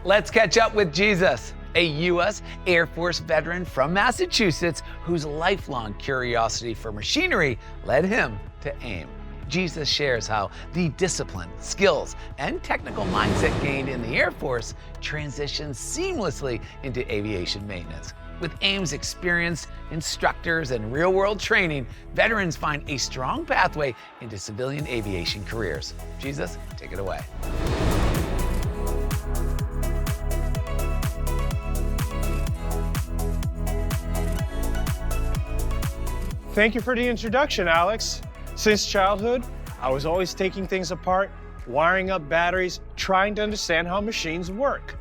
Let's catch up with Jesus, a U.S. Air Force veteran from Massachusetts whose lifelong curiosity for machinery led him to AIM. Jesus shares how the discipline, skills, and technical mindset gained in the Air Force transitions seamlessly into aviation maintenance. With AIM's experienced instructors and real-world training, veterans find a strong pathway into civilian aviation careers. Jesus, take it away. Thank you for the introduction, Alex. Since childhood, I was always taking things apart, wiring up batteries, trying to understand how machines work.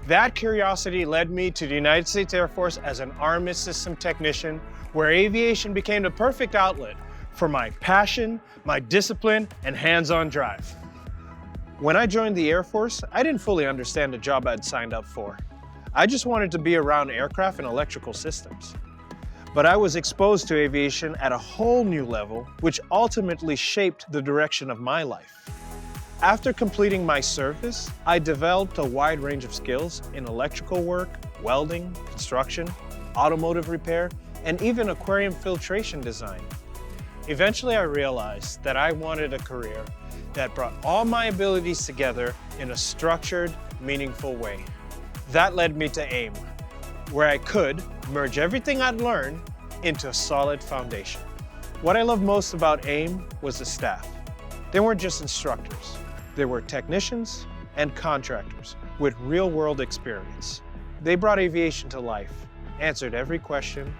That curiosity led me to the United States Air Force as an armament system technician, where aviation became the perfect outlet for my passion, my discipline, and hands-on drive. When I joined the Air Force, I didn't fully understand the job I'd signed up for. I just wanted to be around aircraft and electrical systems. But I was exposed to aviation at a whole new level, which ultimately shaped the direction of my life. After completing my service, I developed a wide range of skills in electrical work, welding, construction, automotive repair, and even aquarium filtration design. Eventually, I realized that I wanted a career that brought all my abilities together in a structured, meaningful way. That led me to AIM, where I could merge everything I'd learned into a solid foundation. What I loved most about AIM was the staff. They weren't just instructors. They were technicians and contractors with real-world experience. They brought aviation to life, answered every question,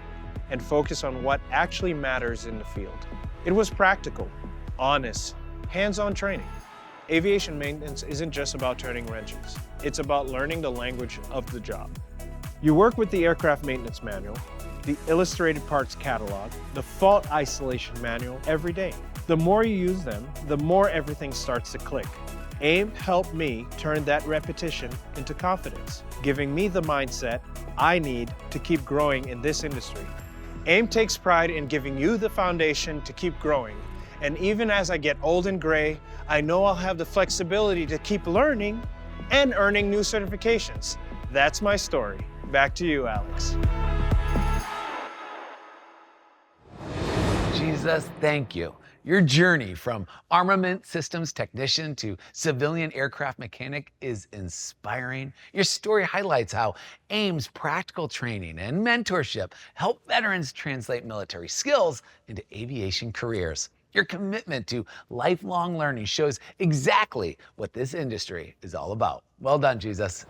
and focused on what actually matters in the field. It was practical, honest, hands-on training. Aviation maintenance isn't just about turning wrenches. It's about learning the language of the job. You work with the aircraft maintenance manual, the illustrated parts catalog, the fault isolation manual every day. The more you use them, the more everything starts to click. AIM helped me turn that repetition into confidence, giving me the mindset I need to keep growing in this industry. AIM takes pride in giving you the foundation to keep growing. And even as I get old and gray, I know I'll have the flexibility to keep learning and earning new certifications. That's my story. Back to you, Alex. Jesus, thank you. Your journey from armament systems technician to civilian aircraft mechanic is inspiring. Your story highlights how AIM's practical training and mentorship help veterans translate military skills into aviation careers. Your commitment to lifelong learning shows exactly what this industry is all about. Well done, Jesus.